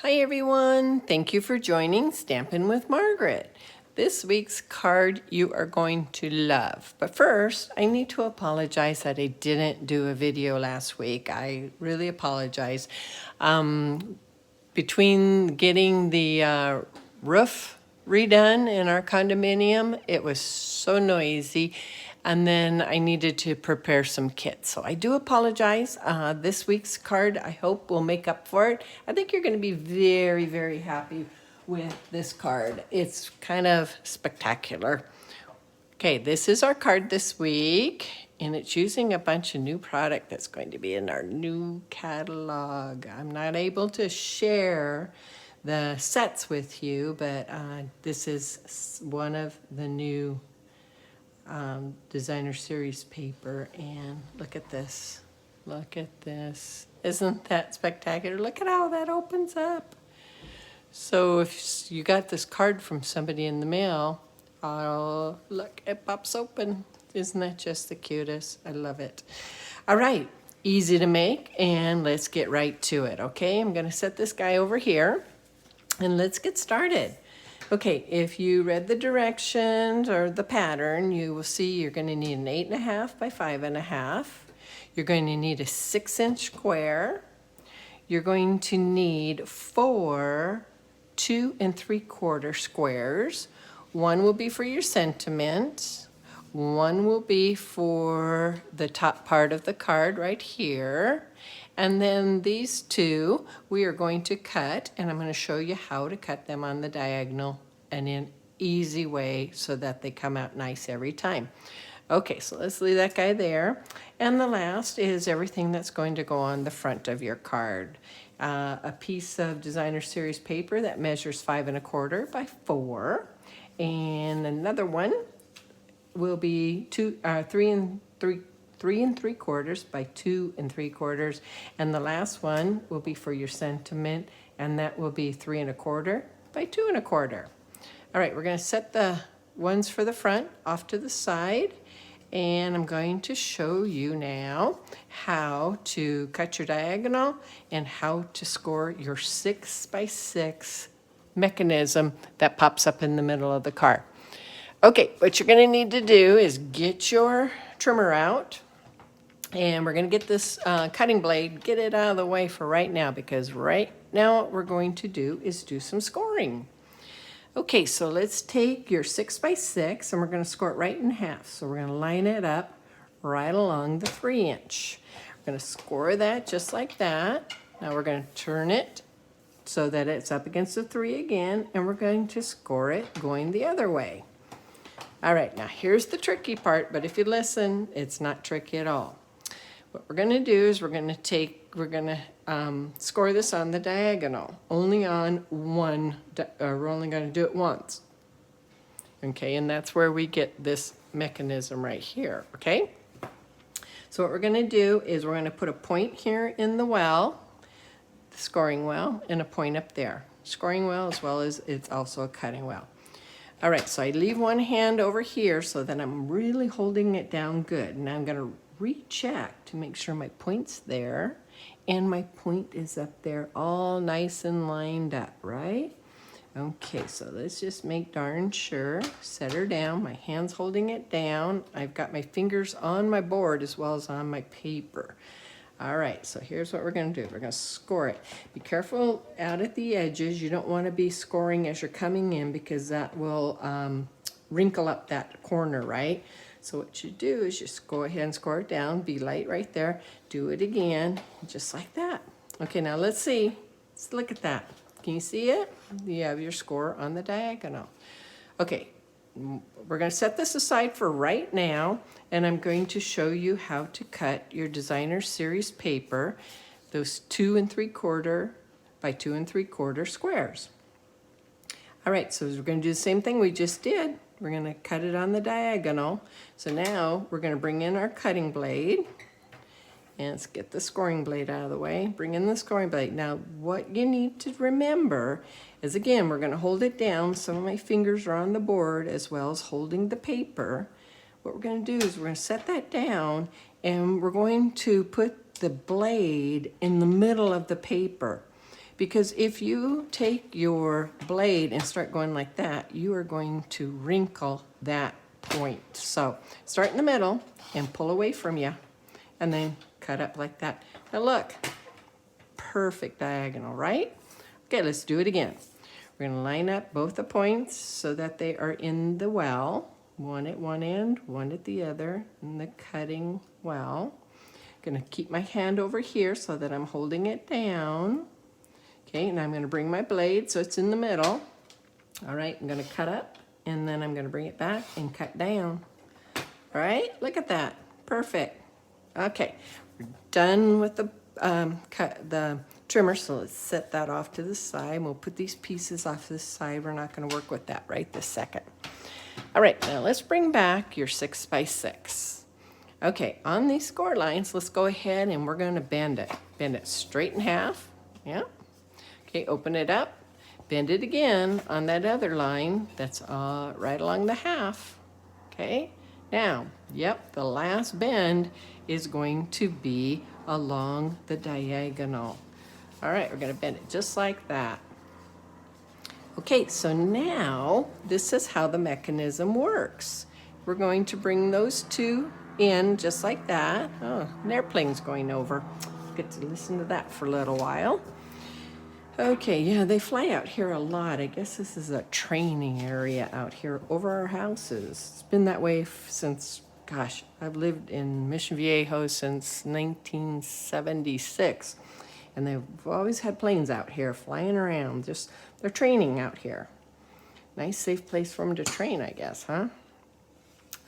Hi everyone, thank you for joining Stampin' with Margaret. This week's card you are going to love. But first, I need to apologize that I didn't do a video last week. I really apologize. Between getting the roof redone in our condominium, it was so noisy, and then I needed to prepare some kits. So I do apologize. This week's card, I hope, will make up for it. I think you're going to be very, very happy with this card. It's kind of spectacular. Okay, this is our card this week, and it's using a bunch of new product that's going to be in our new catalog. I'm not able to share the sets with you, but this is one of the new designer series paper, and look at this. Look at this. Isn't that spectacular? Look at how that opens up. So if you got this card from somebody in the mail, oh, look, it pops open. Isn't that just the cutest? I love it. All right, easy to make, and let's get right to it, okay? I'm gonna set this guy over here, and let's get started. Okay, if you read the directions or the pattern, you will see you're gonna need an 8.5 by 5.5. You're going to need a 6-inch square. You're going to need 4 2 3/4 squares. One will be for your sentiment. One will be for the top part of the card right here. And then these two we are going to cut, and I'm going to show you how to cut them on the diagonal and in an easy way so that they come out nice every time. Okay, so let's leave that guy there. And the last is everything that's going to go on the front of your card. A piece of designer series paper that measures 5 1/4 by 4. And another one will be 3 3/3 by 2 3/4. And the last one will be for your sentiment, and that will be 3 1/4 by 2 1/4. All right, we're going to set the ones for the front off to the side, and I'm going to show you now how to cut your diagonal and how to score your 6 by 6 mechanism that pops up in the middle of the card. Okay, what you're going to need to do is get your trimmer out, and we're going to get this cutting blade, get it out of the way for right now, because right now what we're going to do is do some scoring. Okay, so let's take your 6 by 6 and we're going to score it right in half. So we're going to line it up right along the 3-inch. We're going to score that just like that. Now we're going to turn it so that it's up against the 3 again, and we're going to score it going the other way. All right, now here's the tricky part, but if you listen, it's not tricky at all. What we're going to do is we're going to score this on the diagonal, only on one, we're only going to do it once. Okay, and that's where we get this mechanism right here, okay? So what we're going to do is we're going to put a point here in the well, the scoring well, and a point up there. Scoring well, as well as it's also a cutting well. All right, so I leave one hand over here so that I'm really holding it down good. Now I'm going to recheck to make sure my point's there and my point is up there all nice and lined up, right? Okay, so let's just make darn sure. Set her down. My hand's holding it down. I've got my fingers on my board as well as on my paper. All right, so here's what we're going to do. We're going to score it. Be careful out at the edges. You don't want to be scoring as you're coming in, because that will wrinkle up that corner, right? So what you do is just go ahead and score it down. Be light right there. Do it again, just like that. Okay, now let's see. Let's look at that. Can you see it? You have your score on the diagonal. Okay, we're going to set this aside for right now, and I'm going to show you how to cut your designer series paper, those 2 3/4 by 2 3/4 squares. All right, so we're going to do the same thing we just did. We're going to cut it on the diagonal. So now we're going to bring in our cutting blade. And let's get the scoring blade out of the way. Bring in the scoring blade. Now, what you need to remember is, again, we're going to hold it down. Some of my fingers are on the board as well as holding the paper. What we're going to do is we're going to set that down, and we're going to put the blade in the middle of the paper. Because if you take your blade and start going like that, you are going to wrinkle that point. So start in the middle and pull away from you, and then cut up like that. Now look, perfect diagonal, right? Okay, let's do it again. We're gonna line up both the points so that they are in the well, one at one end, one at the other, in the cutting well. Gonna keep my hand over here so that I'm holding it down. Okay, and I'm gonna bring my blade so it's in the middle. All right, I'm gonna cut up, and then I'm gonna bring it back and cut down. All right, look at that, perfect. Okay, we're done with the trimmer, so let's set that off to the side. We'll put these pieces off to the side. We're not gonna work with that right this second. All right, now let's bring back your 6x6. Okay, on these score lines, let's go ahead and we're gonna bend it. Bend it straight in half, yeah. Okay, open it up, bend it again on that other line that's right along the half, okay? Now, yep, the last bend is going to be along the diagonal. All right, we're gonna bend it just like that. Okay, so now this is how the mechanism works. We're going to bring those two in just like that. Oh, an airplane's going over. Get to listen to that for a little while. Okay, yeah, they fly out here a lot. I guess this is a training area out here over our houses. It's been that way since, gosh, I've lived in Mission Viejo since 1976. And they've always had planes out here flying around. Just, they're training out here. Nice, safe place for them to train, I guess, huh?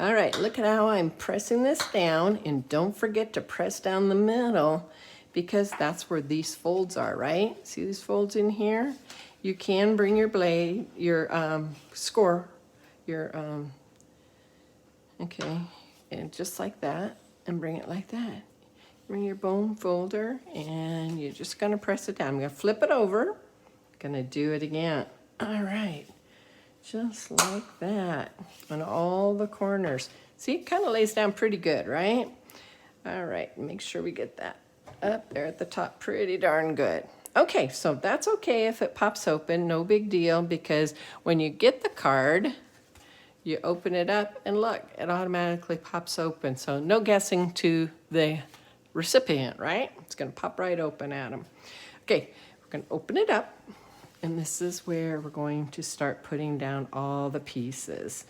All right, look at how I'm pressing this down. And don't forget to press down the middle, because that's where these folds are, right? See these folds in here? You can bring your blade, your okay, and just like that, and bring it like that. Bring your bone folder, and you're just gonna press it down. I'm gonna flip it over, gonna do it again. All right, just like that on all the corners. See, it kind of lays down pretty good, right? All right, make sure we get that up there at the top pretty darn good. Okay, so that's okay if it pops open, no big deal, because when you get the card, you open it up and look, it automatically pops open. So no guessing to the recipient, right? It's gonna pop right open at them. Okay, we're gonna open it up, and this is where we're going to start putting down all the pieces.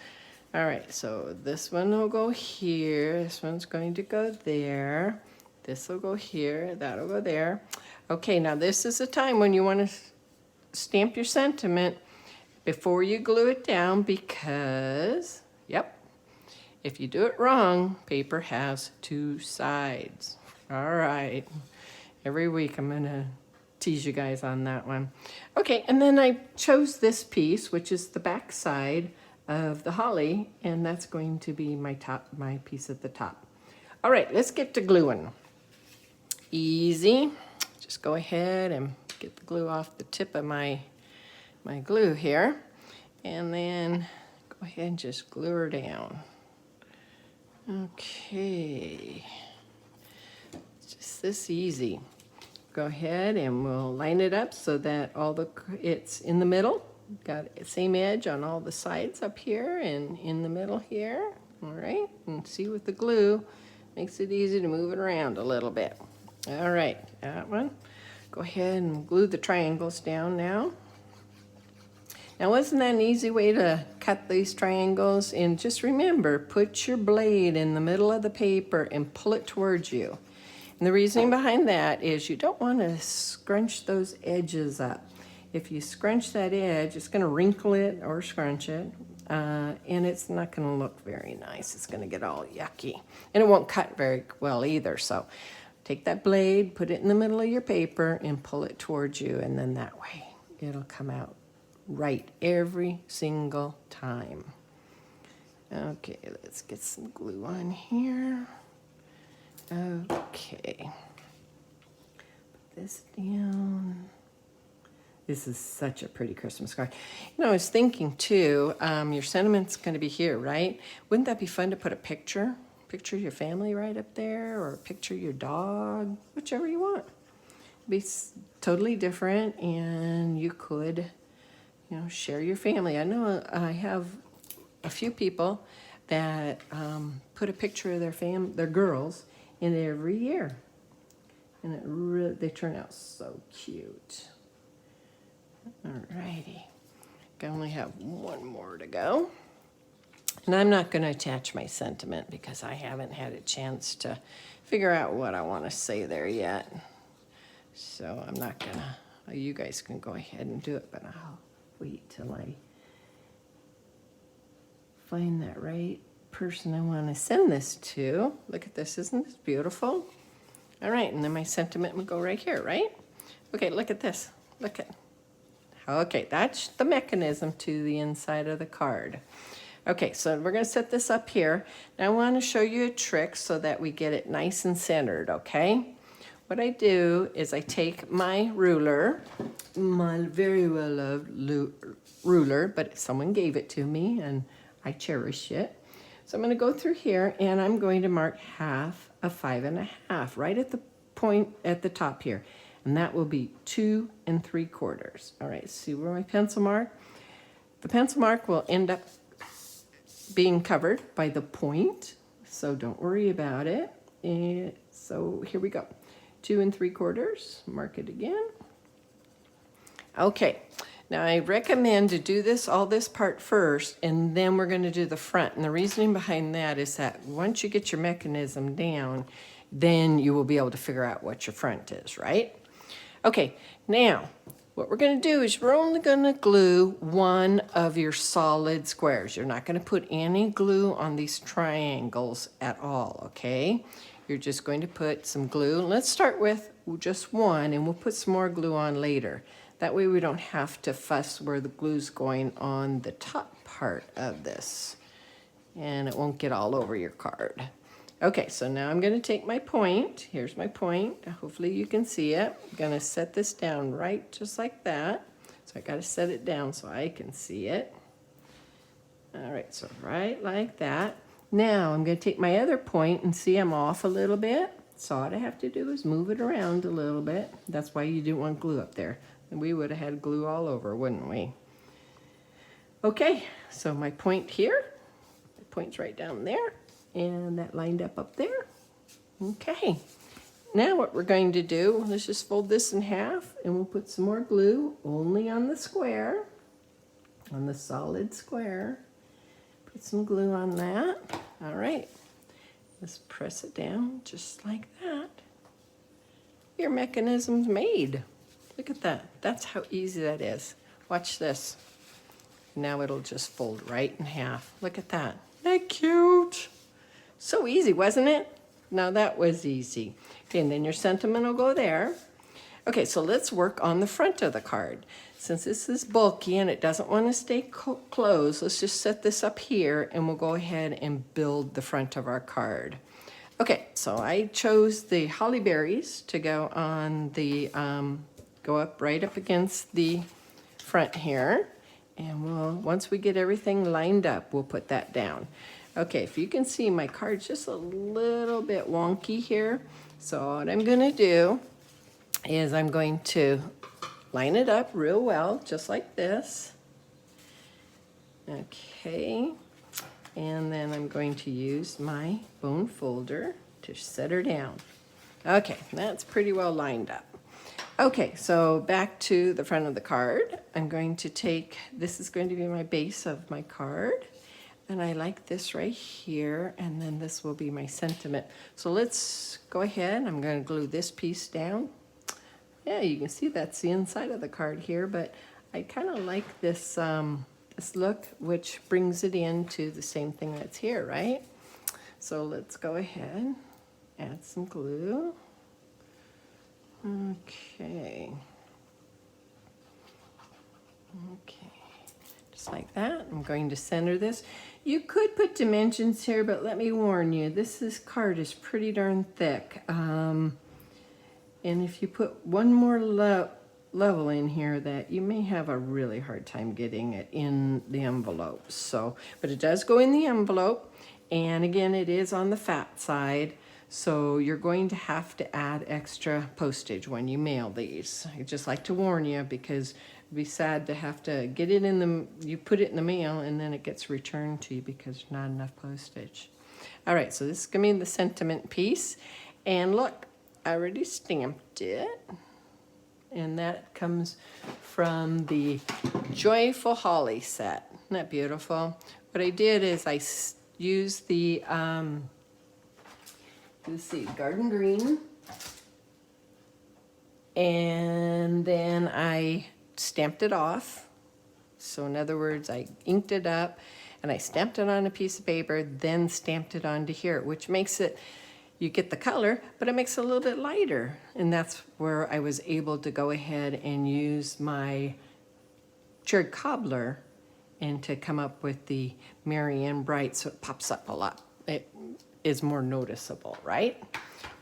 All right, so this one will go here, this one's going to go there, this will go here, that'll go there. Okay, now this is the time when you want to stamp your sentiment before you glue it down, because, yep, if you do it wrong, paper has two sides. All right, every week I'm gonna tease you guys on that one. Okay, and then I chose this piece, which is the back side of the holly, and that's going to be my piece at the top. All right, let's get to gluing. Easy, just go ahead and get the glue off the tip of my glue here, and then go ahead and just glue her down. Okay, just this easy. Go ahead and we'll line it up so that it's in the middle. Got the same edge on all the sides up here and in the middle here. All right, and see with the glue, makes it easy to move it around a little bit. All right, that one. Go ahead and glue the triangles down now. Now, wasn't that an easy way to cut these triangles? And just remember, put your blade in the middle of the paper and pull it towards you. And the reasoning behind that is you don't want to scrunch those edges up. If you scrunch that edge, it's going to wrinkle it or scrunch it, and it's not going to look very nice. It's going to get all yucky, and it won't cut very well either. So take that blade, put it in the middle of your paper, and pull it towards you, and then that way it'll come out right every single time. Okay, let's get some glue on here. Okay, put this down. This is such a pretty Christmas card. You know, I was thinking too, your sentiment's gonna be here, right? Wouldn't that be fun to put a picture of your family right up there, or picture your dog, whichever you want. It'd be totally different, and you could, you know, share your family. I know I have a few people that put a picture of their girls in every year, and they turn out so cute. Alrighty, I only have one more to go. And I'm not going to attach my sentiment because I haven't had a chance to figure out what I want to say there yet. So I'm not going to, you guys can go ahead and do it, but I'll wait till I find that right person I want to send this to. Look at this, isn't this beautiful? All right, and then my sentiment would go right here, right? Okay, look at this, look at, okay, that's the mechanism to the inside of the card. Okay, so we're going to set this up here. Now I want to show you a trick so that we get it nice and centered, okay? What I do is I take my ruler, my very well loved ruler, but someone gave it to me and I cherish it. So I'm going to go through here and I'm going to mark half of 5 1/2 right at the point at the top here. And that will be 2 3/4. All right, see where my pencil mark? The pencil mark will end up being covered by the point, so don't worry about it. And so here we go. 2 3/4, mark it again. Okay, now I recommend to do all this part first, and then we're going to do the front. And the reasoning behind that is that once you get your mechanism down, then you will be able to figure out what your front is, right? Okay, now what we're going to do is we're only going to glue one of your solid squares. You're not going to put any glue on these triangles at all, okay? You're just going to put some glue. Let's start with just one, and we'll put some more glue on later. That way we don't have to fuss where the glue's going on the top part of this, and it won't get all over your card. Okay, so now I'm going to take my point. Here's my point. Hopefully you can see it. I'm going to set this down right just like that. So I got to set it down so I can see it. All right, so right like that. Now I'm going to take my other point and see I'm off a little bit. So all I have to do is move it around a little bit. That's why you didn't want glue up there. And we would have had glue all over, wouldn't we? Okay, so my point here, my point's right down there. And that lined up there. Okay, now what we're going to do, let's just fold this in half and we'll put some more glue only on the square, on the solid square. Put some glue on that. All right, let's press it down just like that. Your mechanism's made. Look at that. That's how easy that is. Watch this. Now it'll just fold right in half. Look at that. Isn't that cute? So easy, wasn't it? Now that was easy. Okay, and then your sentiment will go there. Okay, so let's work on the front of the card. Since this is bulky and it doesn't want to stay closed, let's just set this up here and we'll go ahead and build the front of our card. Okay, so I chose the holly berries to go on the, go up right up against the front here. And once we get everything lined up, we'll put that down. Okay, if you can see, my card's just a little bit wonky here. So what I'm gonna do is I'm going to line it up real well, just like this. Okay, and then I'm going to use my bone folder to set her down. Okay, that's pretty well lined up. Okay, so back to the front of the card. I'm going to take, this is going to be my base of my card. And I like this right here, and then this will be my sentiment. So let's go ahead. I'm going to glue this piece down. Yeah, you can see that's the inside of the card here, but I kind of like this, this look, which brings it into the same thing that's here, right? So let's go ahead, add some glue. Okay. Okay, just like that. I'm going to center this. You could put dimensions here, but let me warn you, this card is pretty darn thick. And if you put one more level in here, that you may have a really hard time getting it in the envelope. So, but it does go in the envelope. And again, it is on the fat side. So you're going to have to add extra postage when you mail these. I just like to warn you because it'd be sad to have to get it in you put it in the mail and then it gets returned to you because there's not enough postage. All right, so this is gonna be the sentiment piece. And look, I already stamped it. And that comes from the Joyful Holly set. Isn't that beautiful? What I did is I used the, let's see, Garden Green. And then I stamped it off. So in other words, I inked it up and I stamped it on a piece of paper, then stamped it onto here, which makes it, you get the color, but it makes it a little bit lighter. And that's where I was able to go ahead and use my cherry cobbler and to come up with the Marianne Bright, so it pops up a lot. It is more noticeable, right?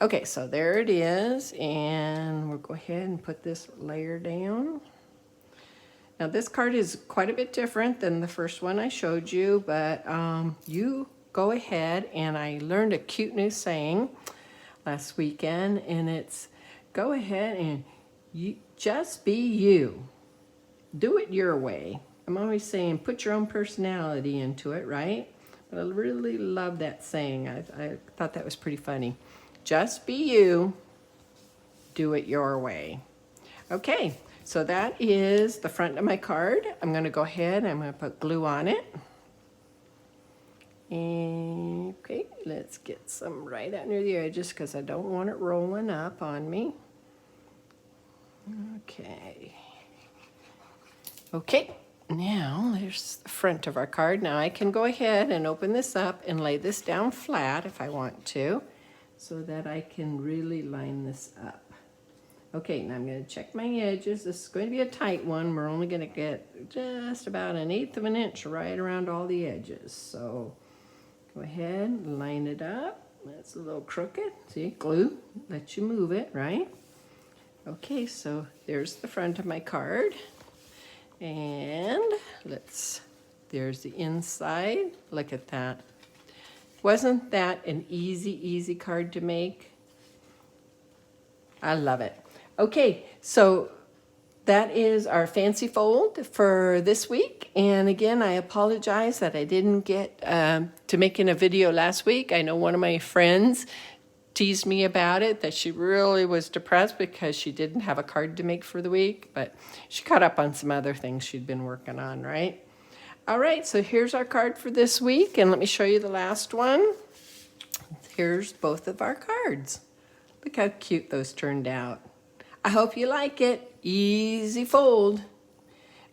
Okay, so there it is, and we'll go ahead and put this layer down. Now this card is quite a bit different than the first one I showed you, but you go ahead, and I learned a cute new saying last weekend, and it's go ahead and just be you. Do it your way. I'm always saying put your own personality into it, right? But I really love that saying. I thought that was pretty funny. Just be you. Do it your way. Okay, so that is the front of my card. I'm going to go ahead and I'm going to put glue on it. And, okay, let's get some right out near the edges because I don't want it rolling up on me. Okay. Okay, now there's the front of our card. Now I can go ahead and open this up and lay this down flat if I want to, so that I can really line this up. Okay, now I'm going to check my edges. This is going to be a tight one. We're only going to get just about 1/8 of an inch right around all the edges. So go ahead and line it up. That's a little crooked. See, glue lets you move it, right? Okay, so there's the front of my card. And there's the inside. Look at that. Wasn't that an easy card to make? I love it. Okay, so that is our fancy fold for this week. And again, I apologize that I didn't get to making a video last week. I know one of my friends teased me about it, that she really was depressed because she didn't have a card to make for the week, but she caught up on some other things she'd been working on, right? All right, so here's our card for this week, and let me show you the last one. Here's both of our cards. Look how cute those turned out. I hope you like it. Easy fold.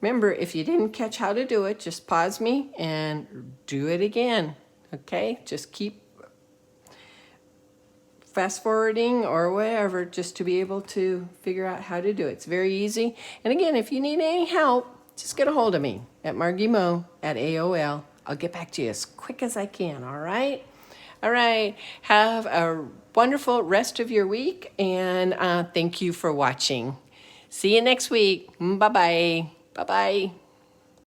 Remember, if you didn't catch how to do it, just pause me and do it again, okay? Just keep fast forwarding or whatever, just to be able to figure out how to do it. It's very easy. And again, if you need any help, just get a hold of me at margiemo@AOL. I'll get back to you as quick as I can, all right? All right, have a wonderful rest of your week, and thank you for watching. See you next week. Bye-bye. Bye-bye.